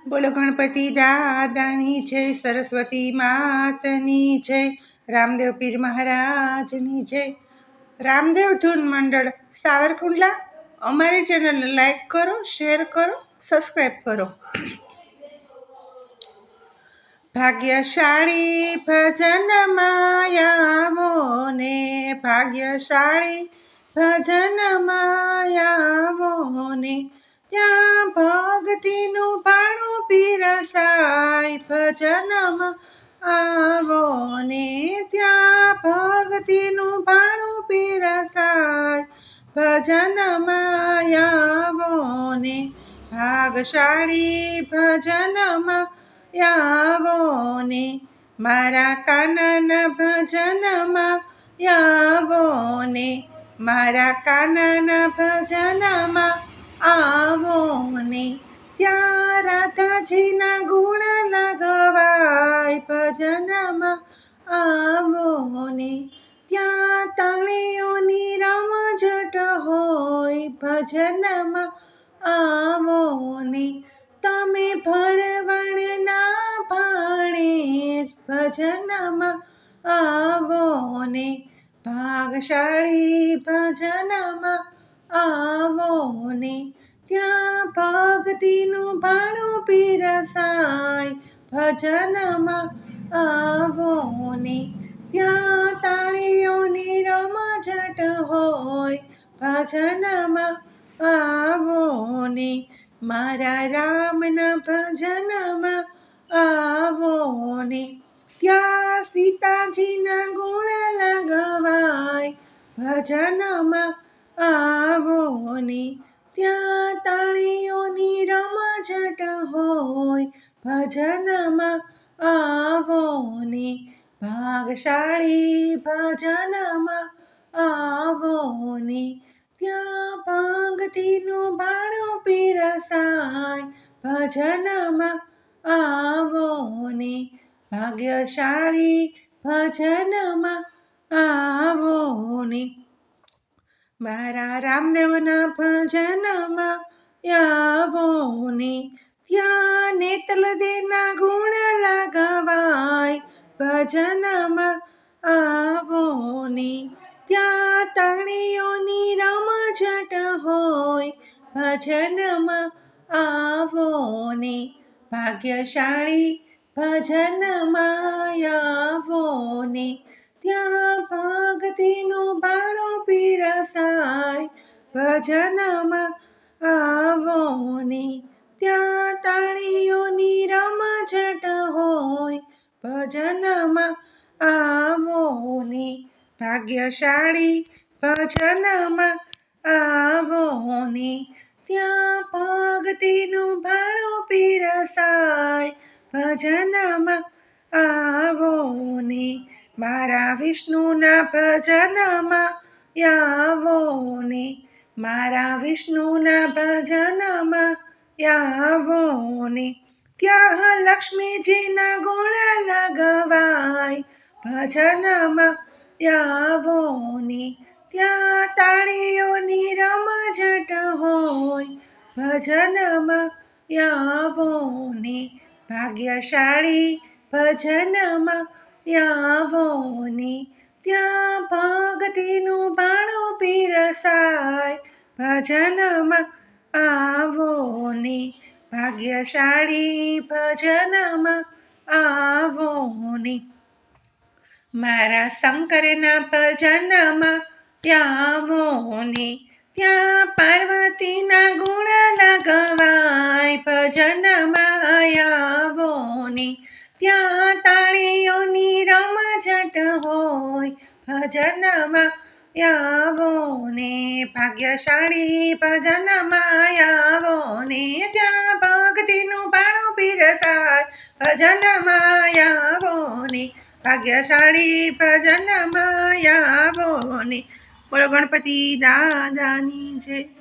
બોલો ગણપતિ દાદાની જય, સરસ્વતી માતની જય, રામદેવ પીર મહારાજની જય. રામદેવ ધૂન મંડળ સાવરકુંડલા અમારી ચેનલને લાઈક કરો, શેર કરો, સબસ્ક્રાઈબ કરો. ભાગ્યશાળી ભજન માયાવો ને, ભાગ્યશાળી ભજન માયાવો ને, ત્યાં ભક્તિનું ભાણું પીરસાય. ભજનમાં આવો ને, ત્યાં ભક્તિનું ભાણું પીરસાય. ભજનમાં આવો ને, ભાગશાળી ભજનમાં આવો ને, મારા કાનાના ભજનમાં આવો ને, મારા કાનાના ભજનમાં આવો ને, ત્યાં રાધાજીના ગુણ લગવાય. ભજનમાં આવો ને, ત્યાં તળીઓની રમઝટ હોય. ભજનમાં આવો ને, તમે ભરવણના ભાણે. ભજનમાં આવો ને, ભાગશાળી ભજનમાં આવો ને, ત્યાં ભક્તિનું ભાણું પીરસાય. ભજનમાં આવો ને, ત્યાં તાળીઓની રમઝટ હોય. ભજનમાં આવો ને, મારા રામના ભજનમાં આવો ને, ત્યાં સીતાજીના ગુણ લગવાય. ભજનમાં આવો ને, ત્યાં તાળીઓની રમઝટ હોય. ભજનમાં આવો ને, ભાગશાળી ભજનમાં આવો ને, ત્યાં ભક્તિનું ભાણું પીરસાય. ભજનમાં આવો ને, ભાગ્યશાળી ભજનમાં આવો ને, મારા રામદેવના ભજનમાં આવો ને, ત્યાં નેતલદેના ગુણ લગવાય. ભજનમાં આવો ને, ત્યાં તાળીઓની રમઝટ હોય. ભજનમાં આવો ને, ભાગ્યશાળી ભજનમાં આવો ને, ત્યાં ભક્તિનું ભાણું પીરસાય. ભજનમાં આવો ને, ત્યાં તાળીઓની રમઝટ હોય. ભજનમાં આવો ને, ભાગ્યશાળી ભજનમાં આવો ને, ત્યાં ભક્તિનું ભાણું પીરસાય. ભજનમાં આવો ને, મારા વિષ્ણુના ભજનમાં આવો ને, મારા વિષ્ણુના ભજનમાં આવો ને, ત્યાં લક્ષ્મીજીના ગુણ લગવાય. ભજનમાં આવો ને, ત્યાં તાળીઓની રમઝટ હોય. ભજનમાં આવો ને, ભાગ્યશાળી ભજનમાં આવો ને, ત્યાં ભક્તિનું ભાણું પીરસાય. ભજનમાં આવો ને, ભાગ્યશાળી ભજનમાં આવો ને, મારા શંકરના ભજનમાં આવો ને, ત્યાં પાર્વતીના ગુણ લગવાય. ભજનમાં આવો ને, ત્યાં તાળીઓની રમઝટ હોય. ભજનમાં આવો ને, ભાગ્યશાળી ભજનમાં આવો ને, ત્યાં ભક્તિનું ભાણું પીરસાય. ભજનમાં આવો ને, ભાગ્યશાળી ભજનમાં આવો ને. બોલો ગણપતિ દાદાની જય.